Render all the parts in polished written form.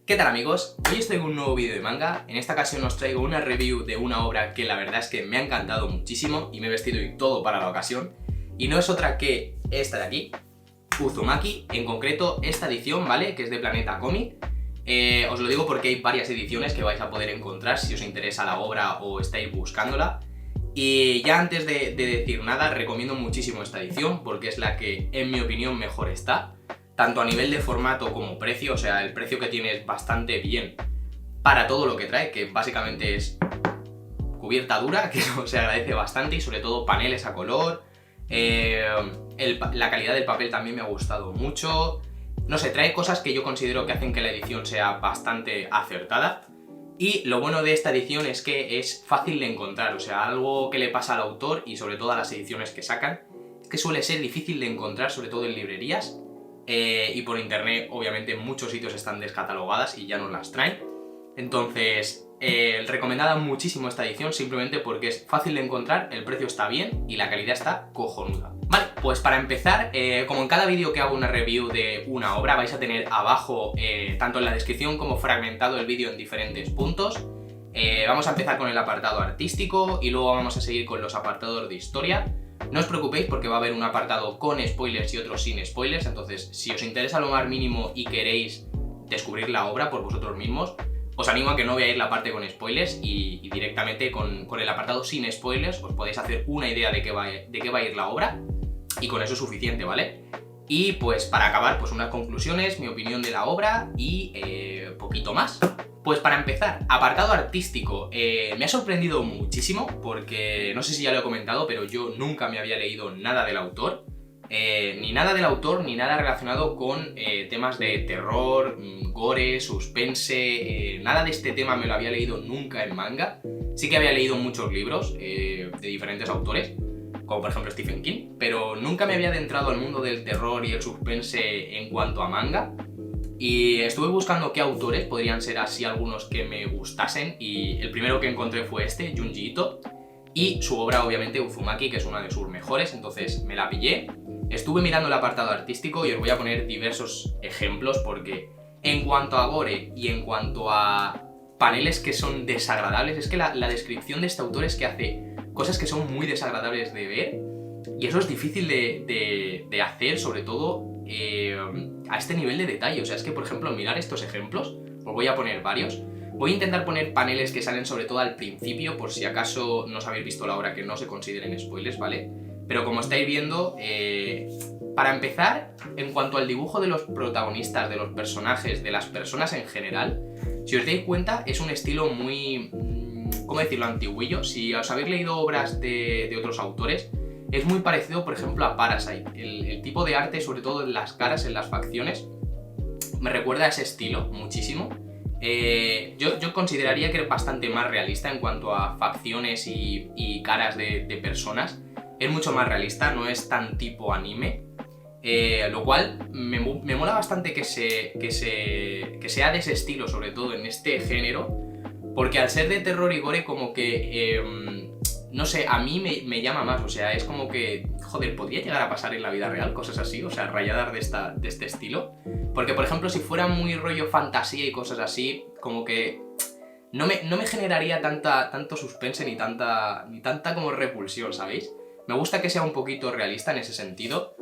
¿Qué tal amigos? Hoy estoy con un nuevo vídeo de manga. En esta ocasión os traigo una review de una obra que la verdad es que me ha encantado muchísimo y me he vestido y todo para la ocasión. Y no es otra que esta de aquí, Uzumaki, en concreto esta edición, ¿vale? Que es de Planeta Comic. Os lo digo porque hay varias ediciones que vais a poder encontrar si os interesa la obra o estáis buscándola. Y ya antes de decir nada, recomiendo muchísimo esta edición porque es la que, en mi opinión, mejor está. Tanto a nivel de formato como precio, o sea, el precio que tiene es bastante bien para todo lo que trae, que básicamente es cubierta dura, que se agradece bastante, y sobre todo paneles a color. La calidad del papel también me ha gustado mucho. No sé, trae cosas que yo considero que hacen que la edición sea bastante acertada. Y lo bueno de esta edición es que es fácil de encontrar, o sea, algo que le pasa al autor y sobre todo a las ediciones que sacan, es que suele ser difícil de encontrar, sobre todo en librerías. Y por internet, obviamente, en muchos sitios están descatalogadas y ya no las traen. Entonces, recomendada muchísimo esta edición simplemente porque es fácil de encontrar, el precio está bien y la calidad está cojonuda. Vale, pues para empezar, como en cada vídeo que hago una review de una obra, vais a tener abajo, tanto en la descripción como fragmentado el vídeo en diferentes puntos. Vamos a empezar con el apartado artístico y luego vamos a seguir con los apartados de historia. No os preocupéis porque va a haber un apartado con spoilers y otro sin spoilers, entonces si os interesa lo más mínimo y queréis descubrir la obra por vosotros mismos, os animo a que no veáis la parte con spoilers y directamente con el apartado sin spoilers os podéis hacer una idea de qué va a ir la obra y con eso es suficiente, ¿vale? Y pues para acabar, pues unas conclusiones, mi opinión de la obra y poquito más. Pues para empezar, apartado artístico, me ha sorprendido muchísimo porque no sé si ya lo he comentado, pero yo nunca me había leído nada del autor, ni nada relacionado con temas de terror, gore, suspense, nada de este tema me lo había leído nunca en manga. Sí que había leído muchos libros de diferentes autores, como por ejemplo Stephen King, pero nunca me había adentrado al mundo del terror y el suspense en cuanto a manga. Y estuve buscando qué autores podrían ser así algunos que me gustasen y el primero que encontré fue este, Junji Ito, y su obra obviamente Uzumaki, que es una de sus mejores, entonces me la pillé. Estuve mirando el apartado artístico y os voy a poner diversos ejemplos porque en cuanto a gore y en cuanto a paneles que son desagradables, es que la descripción de este autor es que hace cosas que son muy desagradables de ver y eso es difícil de hacer, sobre todo a este nivel de detalle. O sea, es que por ejemplo, mirar estos ejemplos, os voy a poner varios. Voy a intentar poner paneles que salen sobre todo al principio, por si acaso no os habéis visto la obra, que no se consideren spoilers, ¿vale? Pero como estáis viendo, para empezar, en cuanto al dibujo de los protagonistas, de los personajes, de las personas en general, si os dais cuenta, es un estilo muy, ¿cómo decirlo?, antiguillo. Si os habéis leído obras de otros autores, es muy parecido, por ejemplo, a Parasite. El tipo de arte, sobre todo en las caras, en las facciones, me recuerda a ese estilo muchísimo. Yo consideraría que es bastante más realista en cuanto a facciones y caras de personas. Es mucho más realista, no es tan tipo anime. Lo cual me mola bastante que sea de ese estilo, sobre todo en este género, porque al ser de terror y gore como que... no sé, a mí me llama más, o sea, es como que, joder, podría llegar a pasar en la vida real, cosas así, o sea, rayadas de este estilo. Porque, por ejemplo, si fuera muy rollo fantasía y cosas así, como que no me generaría tanto suspense ni tanta como repulsión, ¿sabéis? Me gusta que sea un poquito realista en ese sentido,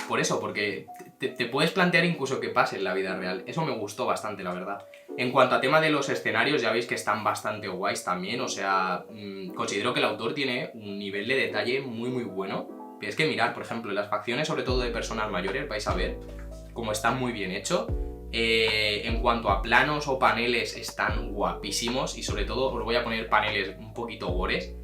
por eso, porque te puedes plantear incluso que pase en la vida real. Eso me gustó bastante, la verdad. En cuanto a tema de los escenarios, ya veis que están bastante guays también, o sea, considero que el autor tiene un nivel de detalle muy muy bueno. Es que mirad, por ejemplo, en las facciones, sobre todo de personas mayores, vais a ver cómo está muy bien hecho. En cuanto a planos o paneles, están guapísimos y sobre todo os voy a poner paneles un poquito gores,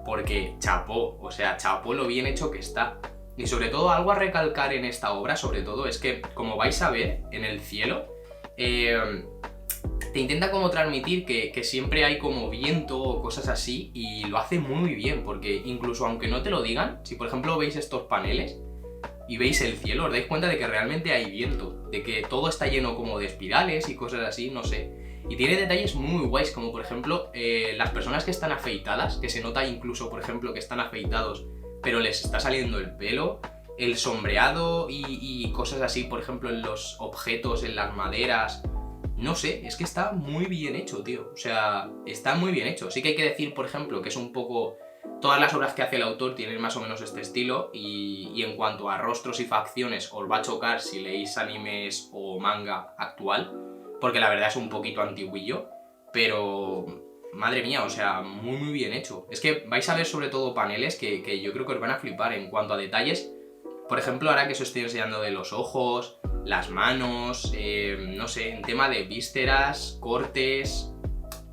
porque chapó, o sea, chapó lo bien hecho que está. Y sobre todo, algo a recalcar en esta obra, sobre todo, es que, como vais a ver en el cielo, te intenta como transmitir que siempre hay como viento o cosas así y lo hace muy bien, porque incluso aunque no te lo digan, si por ejemplo veis estos paneles y veis el cielo, os dais cuenta de que realmente hay viento, de que todo está lleno como de espirales y cosas así, no sé. Y tiene detalles muy guays, como por ejemplo las personas que están afeitadas, que se nota incluso por ejemplo que están afeitados pero les está saliendo el pelo, el sombreado y cosas así, por ejemplo en los objetos, en las maderas. no sé, es que está muy bien hecho, tío. O sea, está muy bien hecho. Sí que hay que decir, por ejemplo, que es un poco... Todas las obras que hace el autor tienen más o menos este estilo y en cuanto a rostros y facciones os va a chocar si leéis animes o manga actual, porque la verdad es un poquito antiguillo, pero madre mía, o sea, muy bien hecho. Es que vais a ver sobre todo paneles que yo creo que os van a flipar en cuanto a detalles. Por ejemplo, ahora que os estoy enseñando de los ojos, las manos, no sé, en tema de vísceras, cortes,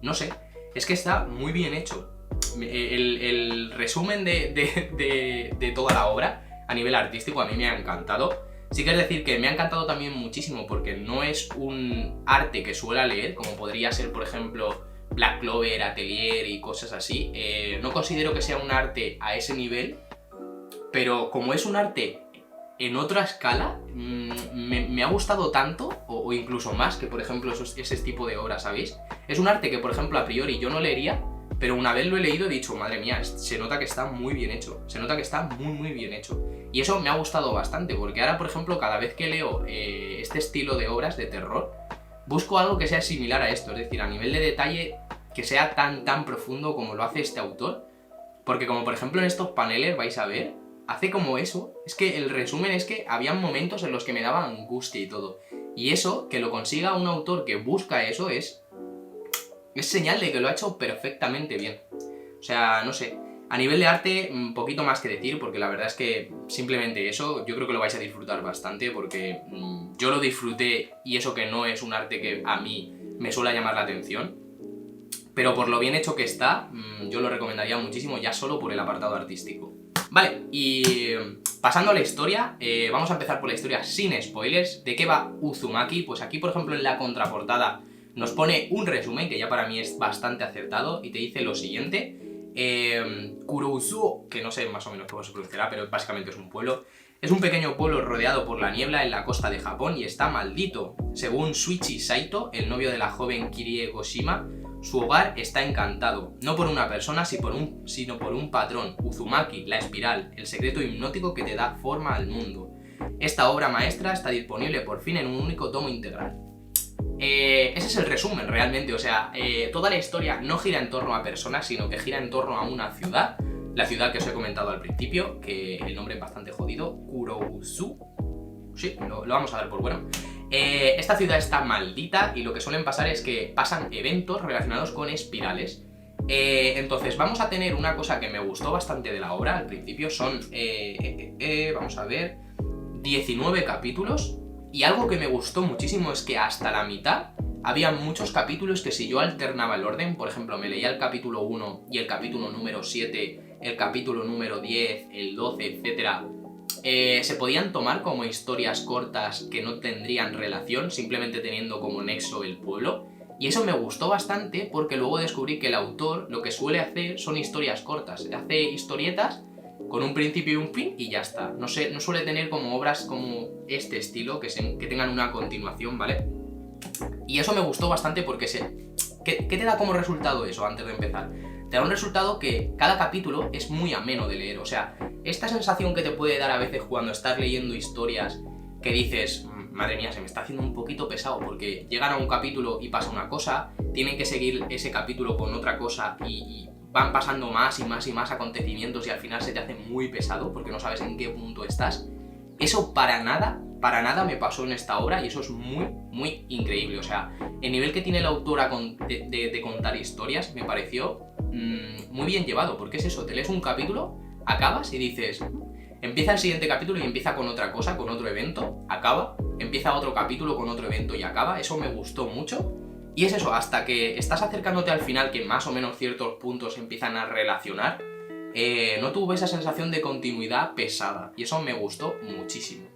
no sé, es que está muy bien hecho. El resumen de toda la obra a nivel artístico a mí me ha encantado. Sí que es decir que me ha encantado también muchísimo porque no es un arte que suela leer, como podría ser, por ejemplo, Black Clover, Atelier y cosas así. No considero que sea un arte a ese nivel, pero como es un arte en otra escala, me ha gustado tanto, o incluso más, que por ejemplo ese tipo de obras, ¿sabéis? Es un arte que, por ejemplo, a priori yo no leería, pero una vez lo he leído he dicho, madre mía, se nota que está muy bien hecho, se nota que está muy bien hecho. Y eso me ha gustado bastante, porque ahora, por ejemplo, cada vez que leo este estilo de obras de terror, busco algo que sea similar a esto, es decir, a nivel de detalle que sea tan profundo como lo hace este autor, porque como por ejemplo en estos paneles vais a ver, hace como eso, es que el resumen es que habían momentos en los que me daba angustia y todo. Y eso, que lo consiga un autor que busca eso, es señal de que lo ha hecho perfectamente bien. O sea, no sé, a nivel de arte, un poquito más que decir, porque la verdad es que simplemente eso, yo creo que lo vais a disfrutar bastante, porque yo lo disfruté y eso que no es un arte que a mí me suele llamar la atención, pero por lo bien hecho que está, yo lo recomendaría muchísimo ya solo por el apartado artístico. Vale, y pasando a la historia, vamos a empezar por la historia sin spoilers. ¿De qué va Uzumaki? Pues aquí, por ejemplo, en la contraportada nos pone un resumen que ya para mí es bastante acertado y te dice lo siguiente. Kurouzu, que no sé más o menos cómo se pronunciará, pero básicamente es un pueblo. Es un pequeño pueblo rodeado por la niebla en la costa de Japón y está maldito. Según Shuichi Saito, el novio de la joven Kirie Goshima, su hogar está encantado, no por una persona, sino por un patrón, Uzumaki, la espiral, el secreto hipnótico que te da forma al mundo. Esta obra maestra está disponible por fin en un único tomo integral. Ese es el resumen realmente, o sea, toda la historia no gira en torno a personas, sino que gira en torno a una ciudad, la ciudad que os he comentado al principio, que el nombre es bastante jodido, Kurouzu, sí, lo vamos a dar por bueno. Esta ciudad está maldita y lo que suelen pasar es que pasan eventos relacionados con espirales. Entonces vamos a tener una cosa que me gustó bastante de la obra al principio, son, vamos a ver, 19 capítulos. Y algo que me gustó muchísimo es que hasta la mitad había muchos capítulos que si yo alternaba el orden, por ejemplo, me leía el capítulo 1 y el capítulo número 7, el capítulo número 10, el 12, etc., se podían tomar como historias cortas que no tendrían relación, simplemente teniendo como nexo el pueblo. Y eso me gustó bastante porque luego descubrí que el autor lo que suele hacer son historias cortas. Hace historietas con un principio y un fin y ya está. No suele tener como obras como este estilo, que tengan una continuación, ¿vale? Y eso me gustó bastante porque ¿qué te da como resultado eso antes de empezar? Te da un resultado que cada capítulo es muy ameno de leer. O sea, esta sensación que te puede dar a veces cuando estás leyendo historias que dices, madre mía, se me está haciendo un poquito pesado porque llegan a un capítulo y pasa una cosa, tienen que seguir ese capítulo con otra cosa y van pasando más y más acontecimientos y al final se te hace muy pesado porque no sabes en qué punto estás. Eso para nada me pasó en esta obra y eso es muy increíble. O sea, el nivel que tiene la autora de contar historias me pareció muy bien llevado, porque es eso, te lees un capítulo, acabas y dices, empieza el siguiente capítulo y empieza con otra cosa, con otro evento, acaba, empieza otro capítulo con otro evento y acaba. Eso me gustó mucho. Y es eso, hasta que estás acercándote al final, que más o menos ciertos puntos empiezan a relacionar, no tuve esa sensación de continuidad pesada, y eso me gustó muchísimo.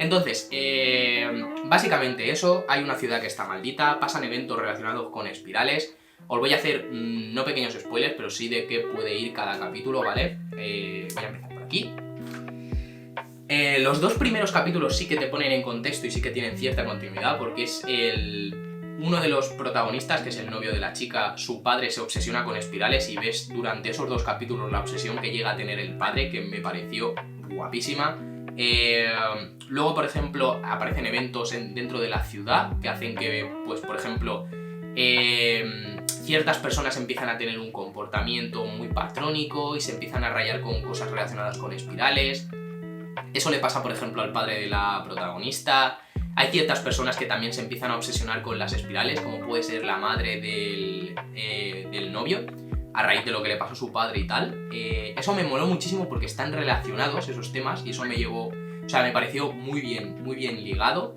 Entonces, básicamente eso, hay una ciudad que está maldita, pasan eventos relacionados con espirales. Os voy a hacer no pequeños spoilers, pero sí de qué puede ir cada capítulo, ¿vale? Voy a empezar por aquí. Los dos primeros capítulos sí que te ponen en contexto y sí que tienen cierta continuidad, porque es uno de los protagonistas, que es el novio de la chica, su padre se obsesiona con espirales y ves durante esos dos capítulos la obsesión que llega a tener el padre, que me pareció guapísima. Luego, por ejemplo, aparecen eventos dentro de la ciudad que hacen que, pues, por ejemplo, ciertas personas empiezan a tener un comportamiento muy patrónico y se empiezan a rayar con cosas relacionadas con espirales. Eso le pasa, por ejemplo, al padre de la protagonista. Hay ciertas personas que también se empiezan a obsesionar con las espirales, como puede ser la madre del novio, a raíz de lo que le pasó a su padre y tal. Eso me moló muchísimo porque están relacionados esos temas y eso me llevó... O sea, me pareció muy bien ligado.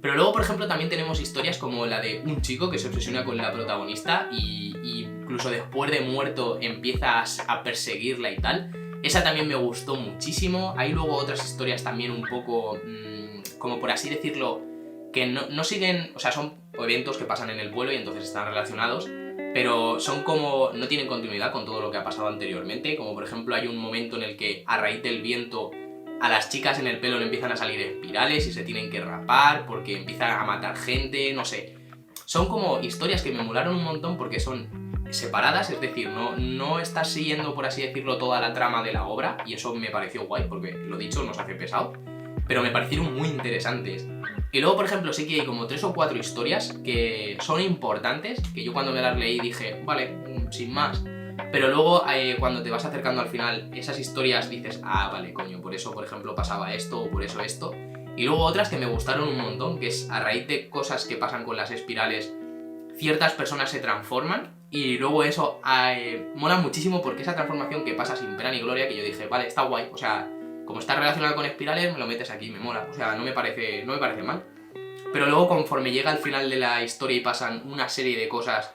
Pero luego, por ejemplo, también tenemos historias como la de un chico que se obsesiona con la protagonista y incluso después de muerto empiezas a perseguirla y tal. Esa también me gustó muchísimo. Hay luego otras historias también un poco, como por así decirlo, que no siguen... O sea, son eventos que pasan en el vuelo y entonces están relacionados, pero son como... no tienen continuidad con todo lo que ha pasado anteriormente. Como por ejemplo hay un momento en el que a raíz del viento a las chicas en el pelo le empiezan a salir espirales y se tienen que rapar porque empiezan a matar gente, no sé. Son como historias que me molaron un montón porque son separadas, es decir, no estás siguiendo, por así decirlo, toda la trama de la obra, y eso me pareció guay porque, lo dicho, nos hace pesado, pero me parecieron muy interesantes. Y luego, por ejemplo, sí que hay como 3 o 4 historias que son importantes, que yo cuando me las leí dije, vale, sin más. Pero luego, cuando te vas acercando al final, esas historias dices, ah, vale, coño, por eso, por ejemplo, pasaba esto, o por eso esto. Y luego otras que me gustaron un montón, que es a raíz de cosas que pasan con las espirales, ciertas personas se transforman, y luego eso mola muchísimo porque esa transformación que pasa sin pena ni gloria, que yo dije, vale, está guay, o sea, como está relacionado con espirales, me lo metes aquí, me mola, o sea, no me parece mal. Pero luego, conforme llega al final de la historia y pasan una serie de cosas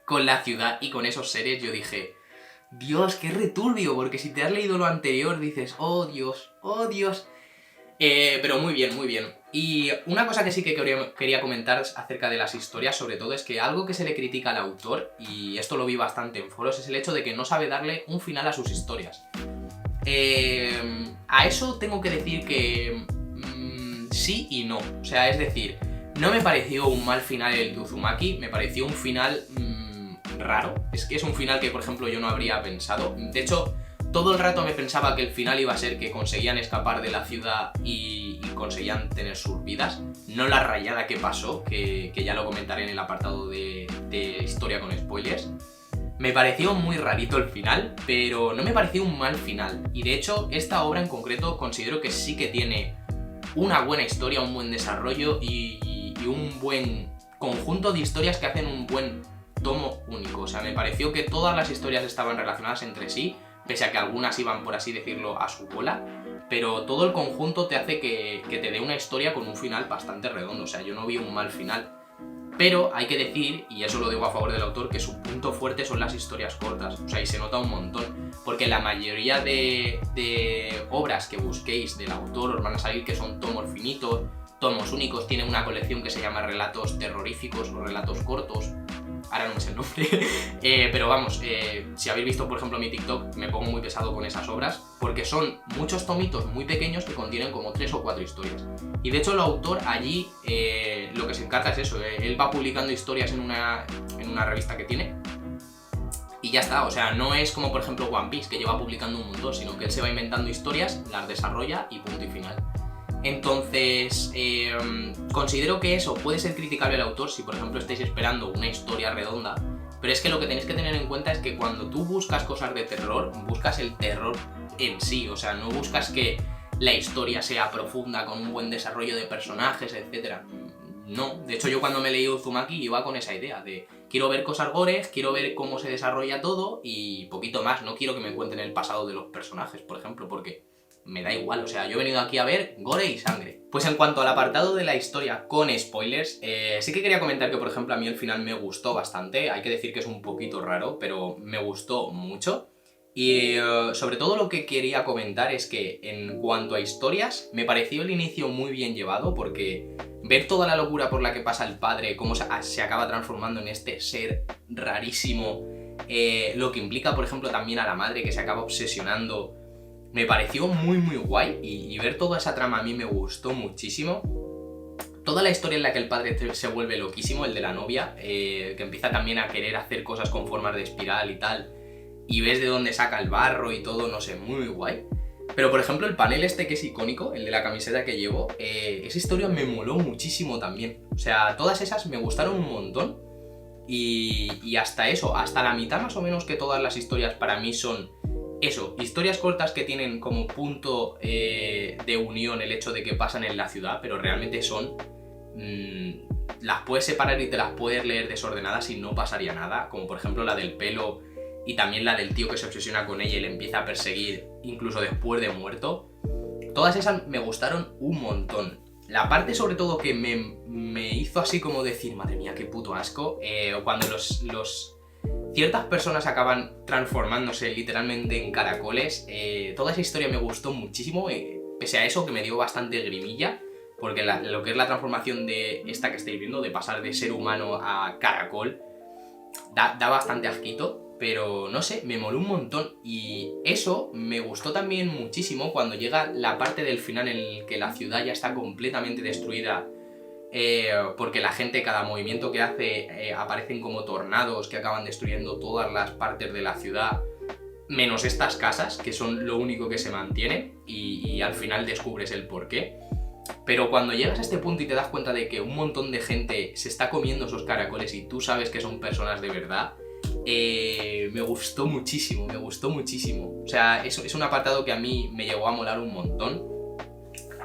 con la ciudad y con esos seres, yo dije, Dios, qué returbio, porque si te has leído lo anterior dices, oh Dios, oh Dios. Pero muy bien, muy bien. Y una cosa que sí que quería comentar acerca de las historias, sobre todo, es que algo que se le critica al autor, y esto lo vi bastante en foros, es el hecho de que no sabe darle un final a sus historias. A eso tengo que decir que sí y no. O sea, es decir, no me pareció un mal final el de Uzumaki, me pareció un final raro. Es que es un final que, por ejemplo, yo no habría pensado. De hecho, todo el rato me pensaba que el final iba a ser que conseguían escapar de la ciudad y conseguían tener sus vidas. No la rayada que pasó, que ya lo comentaré en el apartado de historia con spoilers. Me pareció muy rarito el final, pero no me pareció un mal final. Y de hecho, esta obra en concreto considero que sí que tiene una buena historia, un buen desarrollo y un buen conjunto de historias que hacen un buen tomo único. O sea, me pareció que todas las historias estaban relacionadas entre sí, pese a que algunas iban, por así decirlo, a su bola, pero todo el conjunto te hace que te dé una historia con un final bastante redondo. O sea, yo no vi un mal final. Pero hay que decir, y eso lo digo a favor del autor, que su punto fuerte son las historias cortas. O sea, y se nota un montón. Porque la mayoría de obras que busquéis del autor os van a salir que son tomos finitos, tomos únicos. Tiene una colección que se llama Relatos Terroríficos o Relatos Cortos. Ahora no me sé el nombre. Pero vamos, si habéis visto, por ejemplo, mi TikTok, me pongo muy pesado con esas obras, porque son muchos tomitos muy pequeños que contienen como 3 o 4 historias. Y de hecho el autor allí lo que se encarga es eso, él va publicando historias en una revista que tiene y ya está. O sea, no es como por ejemplo One Piece, que lleva publicando un montón, sino que él se va inventando historias, las desarrolla y punto y final. Entonces, considero que eso puede ser criticable al autor si por ejemplo estáis esperando una historia redonda, pero es que lo que tenéis que tener en cuenta es que cuando tú buscas cosas de terror, buscas el terror en sí. O sea, no buscas que la historia sea profunda, con un buen desarrollo de personajes, etc. No, de hecho yo cuando me leí Uzumaki iba con esa idea de quiero ver cosas gores, quiero ver cómo se desarrolla todo y poquito más. No quiero que me cuenten el pasado de los personajes, por ejemplo, porque me da igual. O sea, yo he venido aquí a ver gore y sangre. Pues en cuanto al apartado de la historia con spoilers, sí que quería comentar que, por ejemplo, a mí el final me gustó bastante. Hay que decir que es un poquito raro, pero me gustó mucho. Y sobre todo lo que quería comentar es que en cuanto a historias, me pareció el inicio muy bien llevado, porque ver toda la locura por la que pasa el padre, cómo se acaba transformando en este ser rarísimo, lo que implica, por ejemplo, también a la madre que se acaba obsesionando, me pareció muy guay, y ver toda esa trama a mí me gustó muchísimo. Toda la historia en la que el padre se vuelve loquísimo, el de la novia, que empieza también a querer hacer cosas con formas de espiral y tal, y ves de dónde saca el barro y todo, no sé, muy guay. Pero por ejemplo el panel este que es icónico, el de la camiseta que llevo, esa historia me moló muchísimo también. O sea, todas esas me gustaron un montón. Y hasta eso, hasta la mitad más o menos que todas las historias para mí son eso, historias cortas que tienen como punto de unión el hecho de que pasan en la ciudad, pero realmente son... las puedes separar y te las puedes leer desordenadas y no pasaría nada, como por ejemplo la del pelo y también la del tío que se obsesiona con ella y le empieza a perseguir incluso después de muerto. Todas esas me gustaron un montón. La parte sobre todo que me hizo así como decir, madre mía, qué puto asco, cuando ciertas personas acaban transformándose literalmente en caracoles, toda esa historia me gustó muchísimo, pese a eso que me dio bastante grimilla, porque lo que es la transformación de esta que estáis viendo, de pasar de ser humano a caracol, da bastante asquito. Pero no sé, me moló un montón y eso me gustó también muchísimo cuando llega la parte del final en el que la ciudad ya está completamente destruida, porque la gente, cada movimiento que hace, aparecen como tornados que acaban destruyendo todas las partes de la ciudad, menos estas casas, que son lo único que se mantiene, y al final descubres el porqué. Pero cuando llegas a este punto y te das cuenta de que un montón de gente se está comiendo esos caracoles y tú sabes que son personas de verdad, me gustó muchísimo, me gustó muchísimo. O sea, es un apartado que a mí me llegó a molar un montón.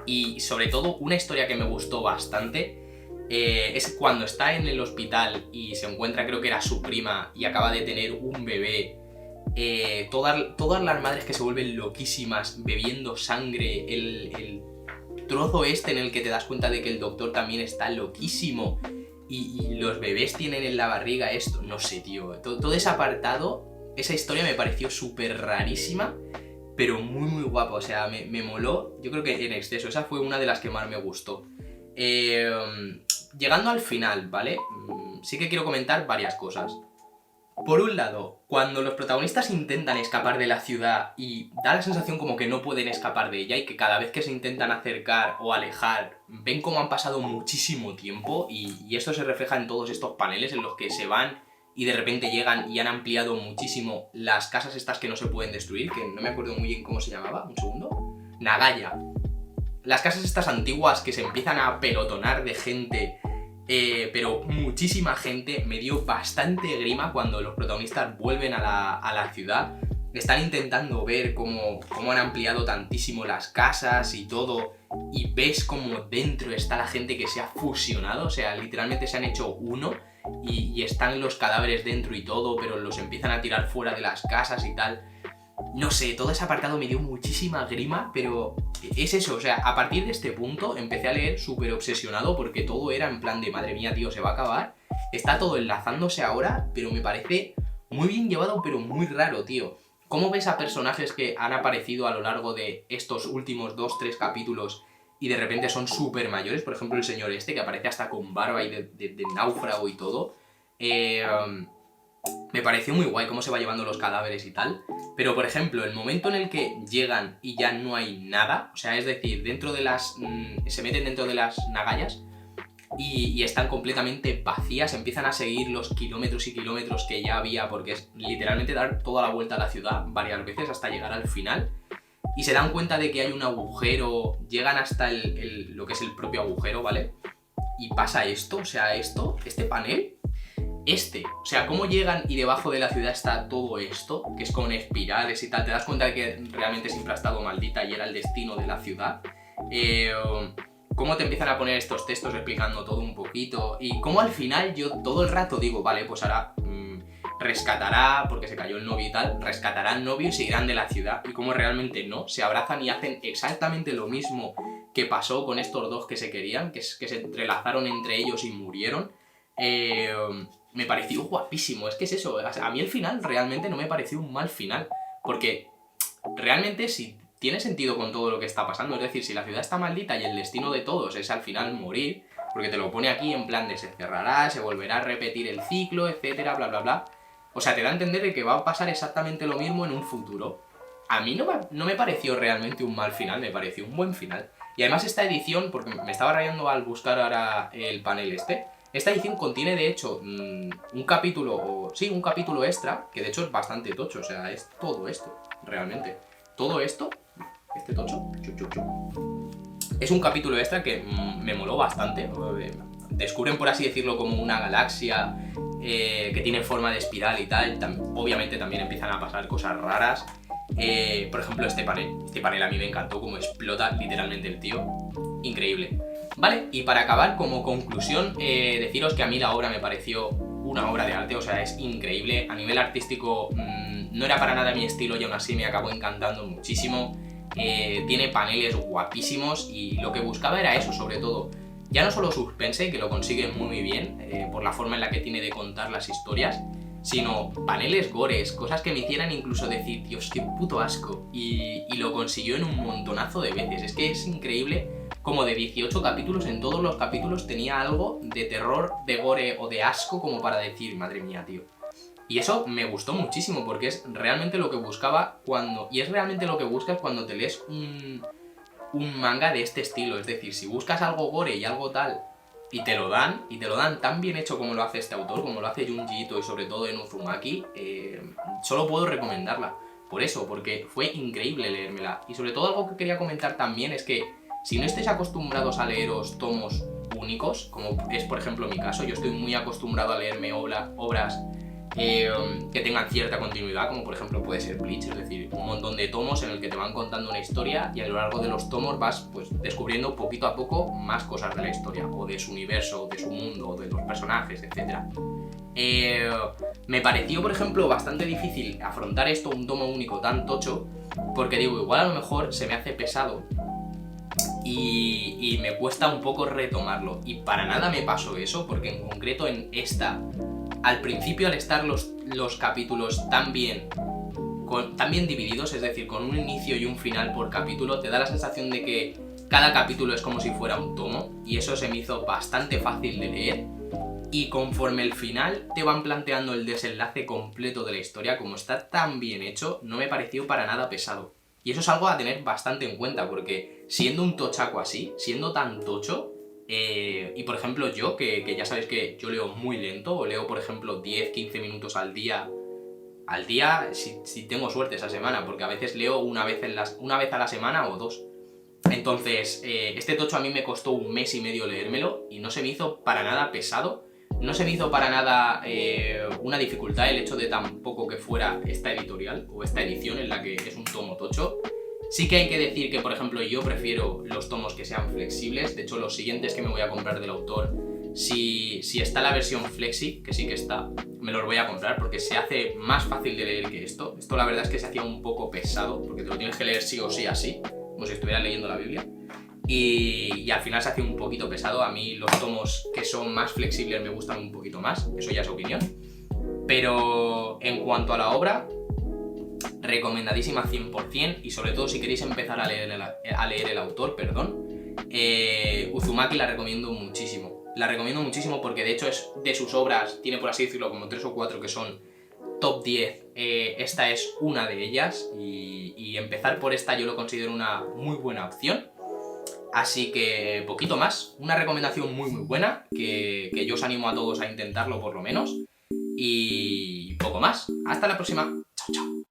Y sobre todo, una historia que me gustó bastante es cuando está en el hospital y se encuentra, creo que era su prima, y acaba de tener un bebé. Todas las madres que se vuelven loquísimas bebiendo sangre, el trozo este en el que te das cuenta de que el doctor también está loquísimo. Y los bebés tienen en la barriga esto, no sé, tío. Todo ese apartado, esa historia me pareció súper rarísima, pero muy muy guapa. O sea, me moló, yo creo que en exceso. Esa fue una de las que más me gustó. Llegando al final, ¿vale? Sí que quiero comentar varias cosas. Por un lado, cuando los protagonistas intentan escapar de la ciudad y da la sensación como que no pueden escapar de ella y que cada vez que se intentan acercar o alejar ven como han pasado muchísimo tiempo, y esto se refleja en todos estos paneles en los que se van y de repente llegan y han ampliado muchísimo las casas estas que no se pueden destruir, que no me acuerdo muy bien cómo se llamaba, un segundo, Nagaya. Las casas estas antiguas que se empiezan a pelotonar de gente, pero muchísima gente. Me dio bastante grima cuando los protagonistas vuelven a la ciudad. Están intentando ver cómo han ampliado tantísimo las casas y todo, y ves como dentro está la gente que se ha fusionado, o sea, literalmente se han hecho uno, y están los cadáveres dentro y todo, pero los empiezan a tirar fuera de las casas y tal. No sé, todo ese apartado me dio muchísima grima, pero es eso, o sea, a partir de este punto empecé a leer súper obsesionado porque todo era en plan de madre mía, tío, se va a acabar. Está todo enlazándose ahora, pero me parece muy bien llevado, pero muy raro, tío. ¿Cómo ves a personajes que han aparecido a lo largo de estos últimos 2-3 capítulos y de repente son súper mayores? Por ejemplo, el señor este, que aparece hasta con barba y de náufrago y todo. Me pareció muy guay cómo se va llevando los cadáveres y tal. Pero, por ejemplo, el momento en el que llegan y ya no hay nada, o sea, es decir, dentro de las... se meten dentro de las Nagayas y están completamente vacías, empiezan a seguir los kilómetros y kilómetros que ya había, porque es literalmente dar toda la vuelta a la ciudad varias veces hasta llegar al final, y se dan cuenta de que hay un agujero, llegan hasta lo que es el propio agujero, ¿vale? Y pasa esto, o sea, este panel, o sea, cómo llegan y debajo de la ciudad está todo esto, que es con espirales y tal, te das cuenta de que realmente siempre ha estado maldita y era el destino de la ciudad. Cómo te empiezan a poner estos textos explicando todo un poquito, y cómo al final yo todo el rato digo, vale, pues ahora rescatará, porque se cayó el novio y tal, rescatará al novio y se irán de la ciudad, y cómo realmente no, se abrazan y hacen exactamente lo mismo que pasó con estos dos que se querían, que se entrelazaron entre ellos y murieron. Me pareció guapísimo, es que es eso, a mí el final realmente no me pareció un mal final, porque realmente si tiene sentido con todo lo que está pasando, es decir, si la ciudad está maldita y el destino de todos es al final morir, porque te lo pone aquí en plan de se cerrará, se volverá a repetir el ciclo, etcétera, bla bla bla, o sea, te da a entender de que va a pasar exactamente lo mismo en un futuro. A mí no me pareció realmente un mal final, me pareció un buen final. Y además esta edición, porque me estaba rayando al buscar ahora el panel esta edición contiene de hecho un capítulo extra, que de hecho es bastante tocho, o sea, es todo esto, realmente. Todo esto este tocho, es un capítulo extra que me moló bastante. Descubren, por así decirlo, como una galaxia que tiene forma de espiral y tal. Obviamente también empiezan a pasar cosas raras. Por ejemplo, este panel a mí me encantó, como explota literalmente el tío. Increíble. Vale, y para acabar, como conclusión, deciros que a mí la obra me pareció una obra de arte, o sea, es increíble. A nivel artístico no era para nada mi estilo y aún así me acabó encantando muchísimo. Tiene paneles guapísimos y lo que buscaba era eso, sobre todo. Ya no solo suspense, que lo consigue muy bien por la forma en la que tiene de contar las historias, sino paneles gores, cosas que me hicieran incluso decir, Dios, qué puto asco. Y lo consiguió en un montonazo de veces. Es que es increíble como de 18 capítulos, en todos los capítulos tenía algo de terror, de gore o de asco como para decir, madre mía, tío. Y eso me gustó muchísimo porque es realmente lo que buscaba cuando... Y es realmente lo que buscas cuando te lees un manga de este estilo. Es decir, si buscas algo gore y algo tal y te lo dan tan bien hecho como lo hace este autor, como lo hace Junji Ito y sobre todo en Uzumaki, solo puedo recomendarla. Por eso, porque fue increíble leérmela. Y sobre todo algo que quería comentar también es que si no estáis acostumbrados a leeros tomos únicos, como es por ejemplo mi caso, yo estoy muy acostumbrado a leerme obras que tengan cierta continuidad, como por ejemplo puede ser Bleach, es decir, un montón de tomos en el que te van contando una historia y a lo largo de los tomos vas pues descubriendo poquito a poco más cosas de la historia, o de su universo, o de su mundo, o de los personajes, etc. Me pareció, por ejemplo, bastante difícil afrontar esto, un tomo único tan tocho, porque digo, igual a lo mejor se me hace pesado y me cuesta un poco retomarlo, y para nada me pasó eso, porque en concreto en esta, al principio, al estar los capítulos tan bien divididos, es decir, con un inicio y un final por capítulo, te da la sensación de que cada capítulo es como si fuera un tomo, y eso se me hizo bastante fácil de leer. Y conforme el final te van planteando el desenlace completo de la historia, como está tan bien hecho, no me pareció para nada pesado. Y eso es algo a tener bastante en cuenta, porque siendo un tochaco así, siendo tan tocho, y por ejemplo yo, que ya sabéis que yo leo muy lento, o leo por ejemplo 10-15 minutos al día si tengo suerte esa semana, porque a veces leo una vez a la semana o dos. Entonces, este tocho a mí me costó 1 mes y medio leérmelo y no se me hizo para nada pesado, no se me hizo para nada una dificultad el hecho de tampoco que fuera esta editorial o esta edición en la que es un tomo tocho. Sí que hay que decir que, por ejemplo, yo prefiero los tomos que sean flexibles. De hecho, los siguientes que me voy a comprar del autor, si está la versión flexi, que sí que está, me los voy a comprar porque se hace más fácil de leer que esto. Esto la verdad es que se hacía un poco pesado, porque te lo tienes que leer sí o sí así, como si estuvieras leyendo la Biblia. Y al final se hace un poquito pesado. A mí los tomos que son más flexibles me gustan un poquito más, eso ya es opinión. Pero en cuanto a la obra, recomendadísima 100%, y sobre todo si queréis empezar a leer el autor, Uzumaki la recomiendo muchísimo. La recomiendo muchísimo porque de hecho es de sus obras, tiene por así decirlo como 3 o 4 que son top 10, esta es una de ellas y empezar por esta yo lo considero una muy buena opción. Así que poquito más, una recomendación muy buena que yo os animo a todos a intentarlo por lo menos, y poco más. Hasta la próxima.